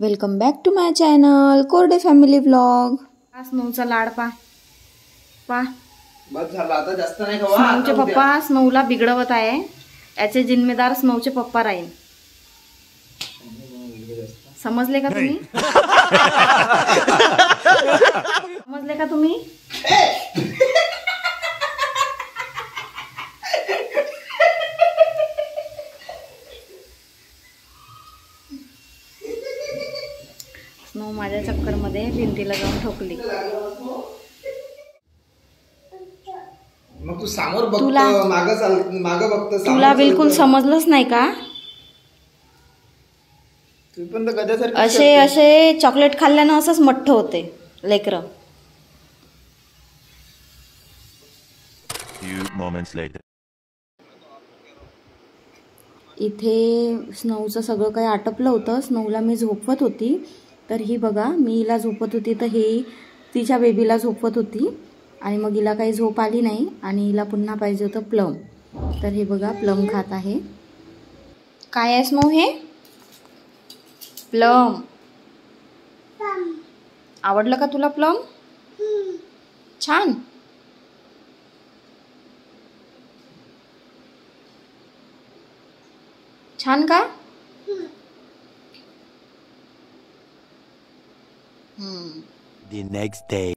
Welcome back to my channel Korde family vlog. स्नोचा लाड पा बस झाला आता जास्त नाही खावा। स्नोचे पप्पा स्नोला बिघडवत आहे, याचे जिम्मेदार स्नोचे पप्पा राहील। समजले का तुम्ही? समजले का तुम्ही? स्नो माझ्या चक्कर मध्ये भिंतीला जाऊन ठोकली। मग तू समोर बघतो, मागे बघतो, तुला बिलकुल समजलंच नाही का? तू पण तर गध्यासारखी असे असे चॉकलेट खाल्ल्यानं असंच मठ्ठ होते लेकर। इथे स्नोचं सगळं काही आटपलं होतं। स्नोला मी झोपवत होती, तर ही बघा मी हिला झोपत होती तर ही तिच्या बेबीला झोपवत होती आणि मग हिला काही झोप आली नाही आणि हिला पुन्हा पाहिजे होतं प्लम। तर हे बघा प्लम खात आहे। काय आहे स्नो हे? प्लम। आवडलं का तुला प्लम? छान। छान का? The next day.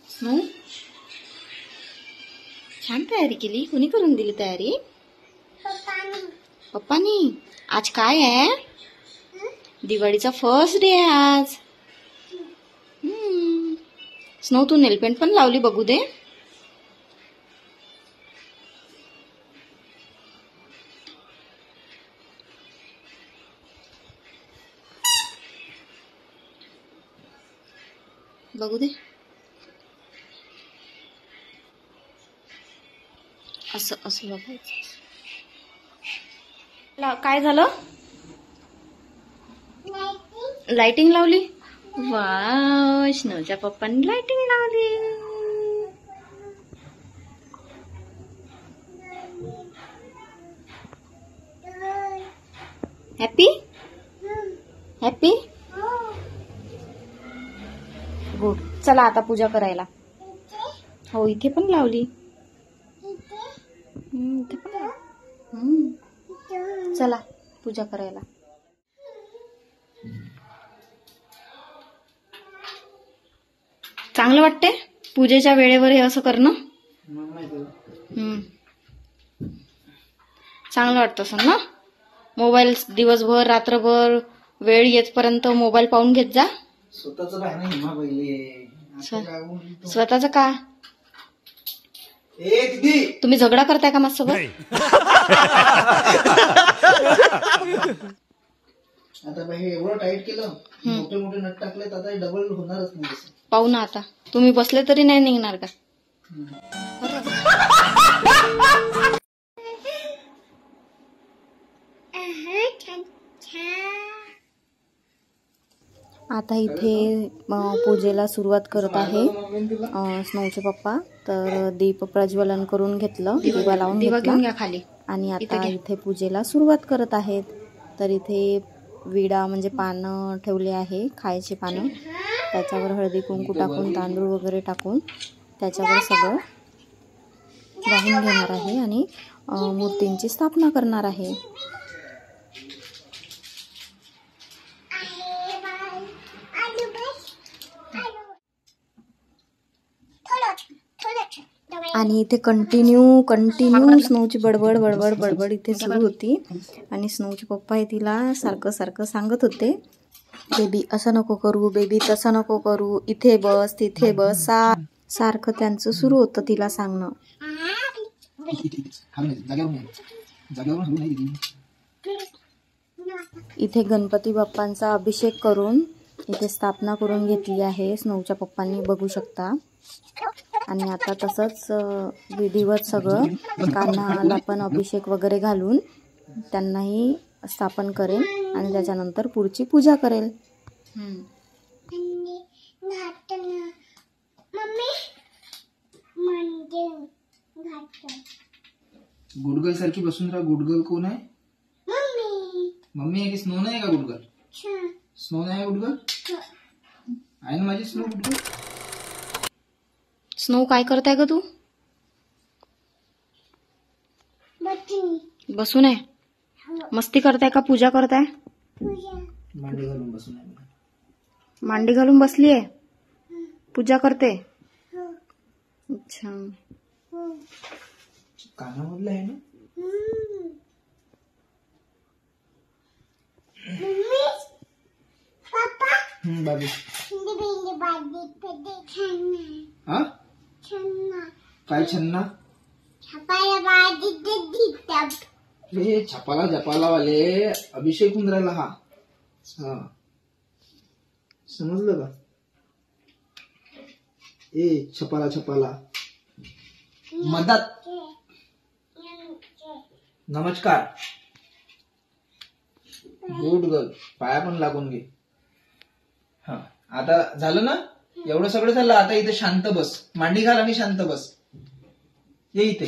स्नो छान तयारी केली। कुणी करून दिली तयारी? पप्पानी। आज काय आहे? दिवाळीचा फर्स्ट डे आहे आज। स्नो तू नेलपेंट पण लावली, बघू दे। बघू दे। असं असं बघायचं। काय झालं? लाइटिंग लावली। वाव, स्नोच्या पप्पांनी लाइटिंग लावली। Happy happy good. चला आता पूजा करायला। हो इथे पण लावली। इथे पण चला पूजा करायला। चांगलं वाटते पूजेच्या वेळेवर हे असं करणं? चांगलं वाटतं असं ना? मोबाईल दिवसभर रात्रभर वेळ येतपर्यंत मोबाईल पाहून घेत जा। स्वतःच पाहिजे ना हिमा पहिले। स्वतःच का? ए दीदी, तुम्ही झगडा करताय का माझ्यासोबत? आता हे एवढं टाईट केलं, मोठे मोठे नट टाकले, आता डबल होणारच नाही। पाहू ना आता। तुम्ही बसले तरी नाही निघणार का? आता इथे पूजेला सुरुवात करत आहे स्नोचे पप्पा। तर दीप प्रज्वलन करून घेतलं, दिवा लावून घेतला खाली आणि आता इथे पूजेला सुरुवात करत आहेत। तर इथे विडा म्हणजे पानं ठेवले आहे, खायचे पानं। त्याच्यावर हळदी कुंकू टाकून तांदूळ वगैरे टाकून त्याच्यावर सगळं वाहून घेणार आहे आणि मूर्तींची स्थापना करणार आहे। आणि इथे कंटिन्यू स्नोची बडबड बडबड बडबड इथे सुरू होती आणि स्नोचे पप्पा हे तिला सारखं सारखं सांगत होते, बेबी असं नको करू, बेबी तसं नको करू, इथे बस तिथे बस, सारखं त्यांचं सुरू होतं तिला सांगणं। इथे गणपती बाप्पांचा अभिषेक करून इथे स्थापना करून घेतली आहे स्नोच्या पप्पांनी, बघू शकता। आणि आता तसंच विधिवत सगळं कान्हाला पण अभिषेक वगैरे घालून त्यांनाही स्थापन करेल आणि त्याच्यानंतर पुढची पूजा करेल। गुडगल सारखी बसून राहा. गुडगल कोण आहे? मम्मी आहे की स्नो नाही का गुडगल? स्नो नाही गुडगल आहे ना माझी स्नो. गुडगल स्नो काय करताय ग तू? बसून आहे. मस्ती करताय का पूजा करताय? मांडी घालून बसून आहे. मांडी घालून बसली आहे. पूजा करते. अच्छा. कानामधलं आहे ना. बाबी हा काय छन्ना? हे छपाला जपाला वाले अभिषेक होऊन राहिला हा. हा समजलं का? ए छपाला छपाला मदत. नमस्कार. Good girl. पाया पण लागून घे. हा आता झालं ना. एवढं सगळं झालं. आता इथे शांत बस. मांडी घाल आणि शांत बस. ये इथे.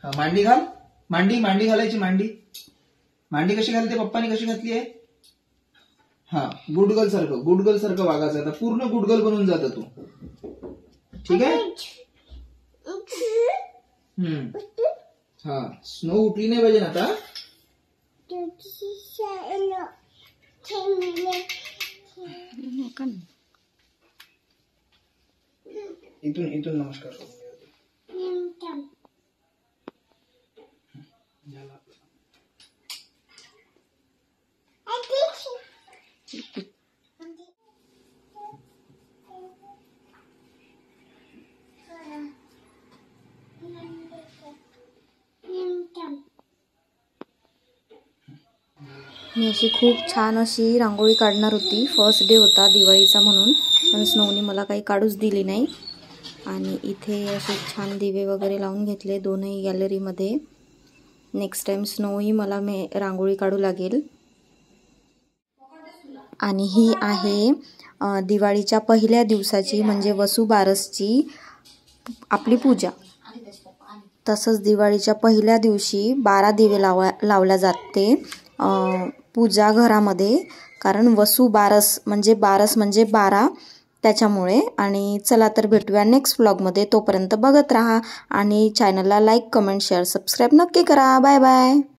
हा मांडी घाल. मांडी घालायची. मांडी कशी घालते? पप्पानी कशी घातली आहे? हा गुडगल सारखं वागायचं. आता पूर्ण गुडगल बनून जात तू. ठीक आहे. हा स्नो उठली नाही पाहिजे ना आता. इथून नमस्कार करू. मी अशी खूप छान अशी रांगोळी काढणार होती. फर्स्ट डे होता दिवाळीचा म्हणून, पण स्नोनी मला काही काढूच दिली नाही. आणि इथे असे छान दिवे वगैरे लावून घेतले दोनही गॅलरीमध्ये. नेक्स्ट टाइम स्नोही मला रांगोळी काढू लागेल. आणि ही आहे दिवाळीच्या पहिल्या दिवसाची म्हणजे वसुबारसची आपली पूजा. तसंच दिवाळीच्या पहिल्या दिवशी 12 दिवे लावल्या जाते पूजा घरामध्ये, कारण वसुबारस म्हणजे 12 त्याच्यामुळे. आणि चला तर भेटूया नेक्स्ट व्लॉगमध्ये. तोपर्यंत बघत राहा आणि चॅनलला लाईक, कमेंट, शेअर, सबस्क्राईब नक्की करा. Bye bye.